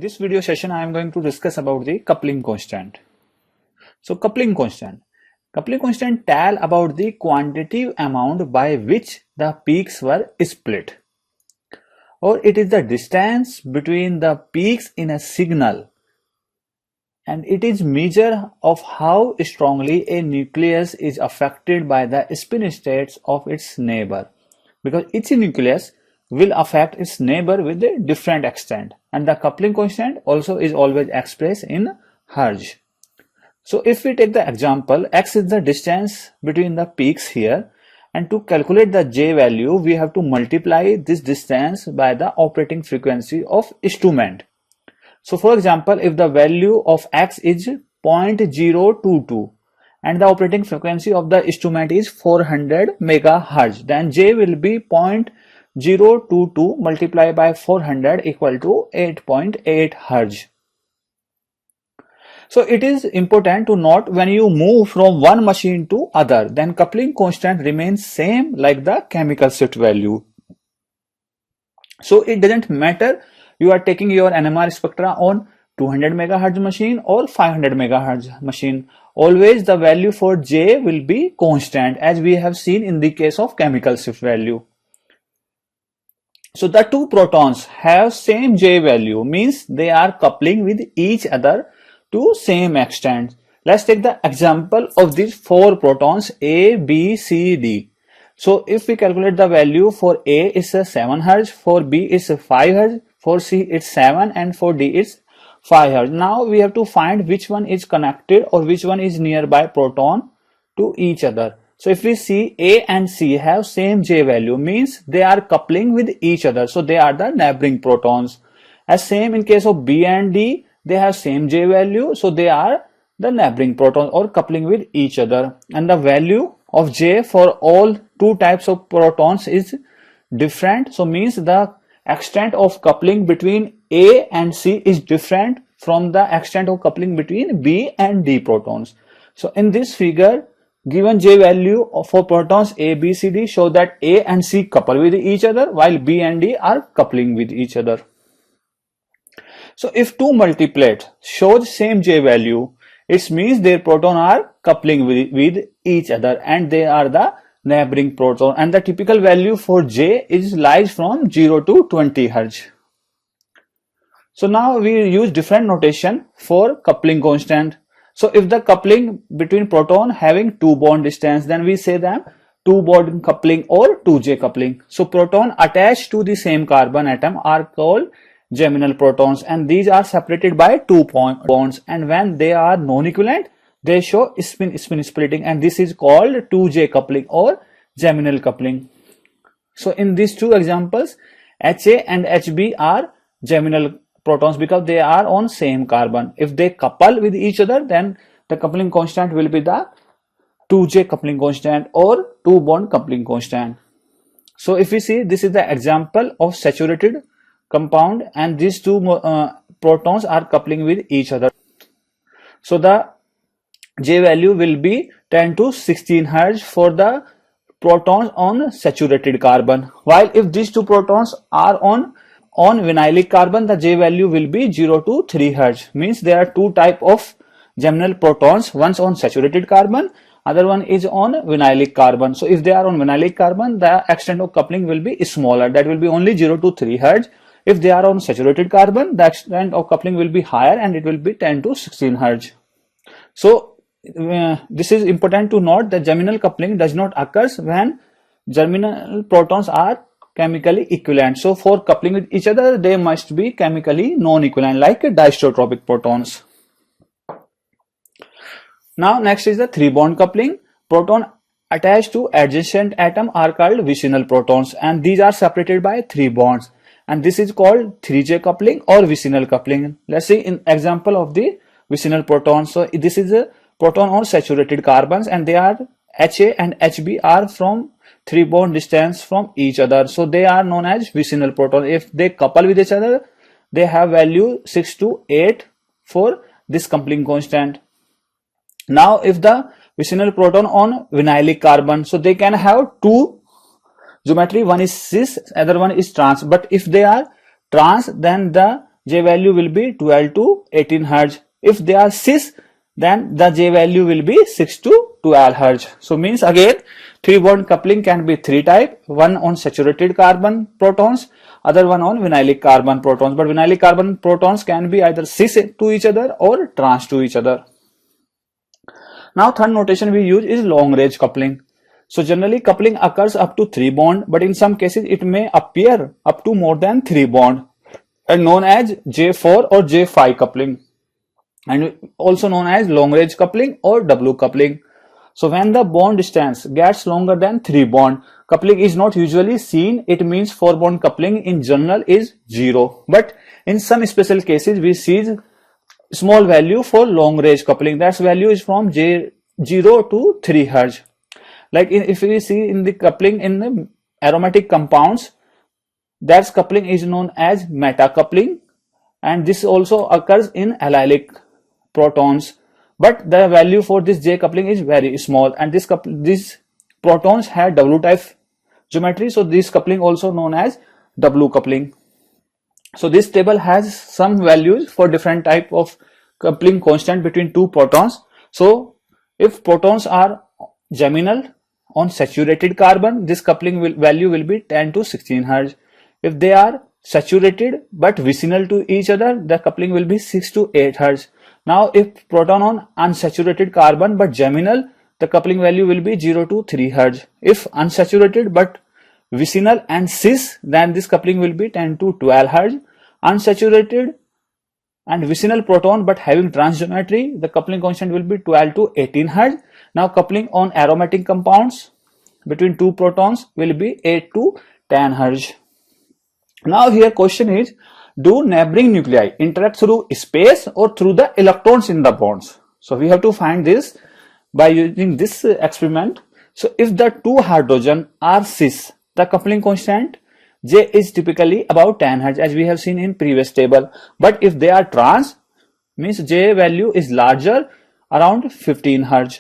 this video session, I am going to discuss about the coupling constant. So coupling constant. Coupling constant tell about the quantitative amount by which the peaks were split. Or it is the distance between the peaks in a signal. And it is measure of how strongly a nucleus is affected by the spin states of its neighbor. Because each nucleus will affect its neighbor with a different extent, and the coupling constant also is always expressed in Hertz. So if we take the example, x is the distance between the peaks here, and to calculate the j value we have to multiply this distance by the operating frequency of instrument. So for example, if the value of x is 0.022 and the operating frequency of the instrument is 400 megahertz, then j will be 0.022 multiplied by 400 equal to 8.8 Hertz. So it is important to note, when you move from one machine to other, then coupling constant remains same like the chemical shift value. So it doesn't matter you are taking your NMR spectra on 200 megahertz machine or 500 megahertz machine. Always the value for J will be constant, as we have seen in the case of chemical shift value. So the two protons have same J value, means they are coupling with each other to same extent. Let's take the example of these four protons A, B, C, D. So if we calculate the value for A is 7 Hz, for B is 5 Hz, for C it's 7, and for D it's 5 Hz. Now we have to find which one is connected or which one is nearby proton to each other. So if we see A and C have same J value, means they are coupling with each other. So they are the neighboring protons. As same in case of B and D, they have same J value. So they are the neighboring protons or coupling with each other. And the value of J for all two types of protons is different. So means the extent of coupling between A and C is different from the extent of coupling between B and D protons. So in this figure, given J value for protons A, B, C, D show that A and C couple with each other while B and D are coupling with each other. So if two multiplets shows same J value, it means their proton are coupling with each other and they are the neighboring proton, and the typical value for J is lies from 0 to 20 Hz. So now we use different notation for coupling constant. So if the coupling between proton having two bond distance, then we say them two bond coupling or 2J coupling. So proton attached to the same carbon atom are called geminal protons, and these are separated by two bonds, and when they are non-equivalent they show spin splitting, and this is called 2J coupling or geminal coupling. So in these two examples, HA and HB are geminal protons because they are on same carbon. If they couple with each other, then the coupling constant will be the 2J coupling constant or two bond coupling constant. So if we see, this is the example of saturated compound, and these two protons are coupling with each other. So the J value will be 10 to 16 Hz for the protons on saturated carbon, while if these two protons are on vinylic carbon, the J value will be 0 to 3 Hz. Means there are two type of geminal protons, one's on saturated carbon, other one is on vinylic carbon. So if they are on vinylic carbon, the extent of coupling will be smaller, that will be only 0 to 3 Hz. If they are on saturated carbon, the extent of coupling will be higher and it will be 10 to 16 Hz. So this is important to note that geminal coupling does not occur when geminal protons are chemically equivalent. So for coupling with each other, they must be chemically non-equivalent, like diisotropic protons. Now next is the three bond coupling. Proton attached to adjacent atom are called vicinal protons, and these are separated by three bonds, and this is called 3J coupling or vicinal coupling. Let's see in example of the vicinal protons. So this is a proton on saturated carbons, and they are HA and HB are from 3 bond distance from each other. So they are known as vicinal proton. If they couple with each other, they have value 6 to 8 for this coupling constant. Now if the vicinal proton on vinylic carbon, so they can have two geometry, one is cis, other one is trans, but if they are trans, then the J value will be 12 to 18 Hz. If they are cis, then the J value will be 6 to 12 Hz. So means again, 3-bond coupling can be 3 type, one on saturated carbon protons, other one on vinylic carbon protons. But vinylic carbon protons can be either cis to each other or trans to each other. Now third notation we use is long range coupling. So generally coupling occurs up to 3 bond, but in some cases it may appear up to more than 3 bond, and known as J4 or J5 coupling, and also known as long range coupling or W coupling. So when the bond distance gets longer than 3 bond, coupling is not usually seen. It means 4 bond coupling in general is 0. But in some special cases we see small value for long range coupling. That value is from J0 to 3 Hz. Like if we see in the coupling in the aromatic compounds, that coupling is known as meta coupling, and this also occurs in allylic protons. But the value for this J coupling is very small, and these protons have W type geometry, so this coupling also known as W coupling. So this table has some values for different type of coupling constant between two protons. So if protons are geminal on saturated carbon, this coupling value will be 10 to 16 Hz. If they are saturated but vicinal to each other, the coupling will be 6 to 8 Hz. Now if proton on unsaturated carbon but geminal, the coupling value will be 0 to 3 Hz. If unsaturated but vicinal and cis, then this coupling will be 10 to 12 Hz. Unsaturated and vicinal proton but having trans geometry, the coupling constant will be 12 to 18 Hz. Now coupling on aromatic compounds between two protons will be 8 to 10 Hz. Now here question is, do neighboring nuclei interact through space or through the electrons in the bonds? So we have to find this by using this experiment. So if the two hydrogen are cis, the coupling constant J is typically about 10 Hz, as we have seen in previous table. But if they are trans, means J value is larger, around 15 Hz.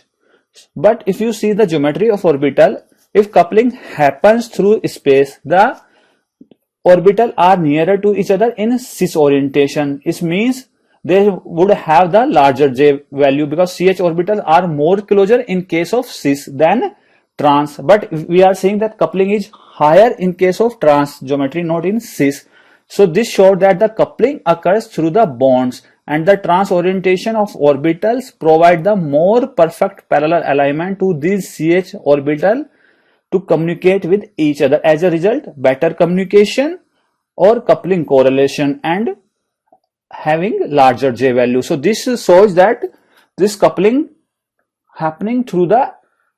But if you see the geometry of orbital, if coupling happens through space, the orbital are nearer to each other in cis orientation. It means they would have the larger J value, because CH orbitals are more closer in case of cis than trans. But we are saying that coupling is higher in case of trans geometry, not in cis. So this showed that the coupling occurs through the bonds, and the trans orientation of orbitals provide the more perfect parallel alignment to these CH orbital to communicate with each other. As a result, better communication or coupling correlation and having larger J value. So this shows that this coupling happening through the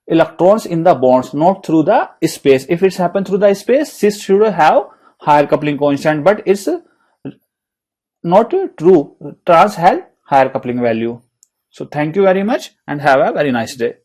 electrons in the bonds, not through the space. If it's happened through the space, cis should have higher coupling constant, but it's not true. Trans has higher coupling value. So thank you very much and have a very nice day.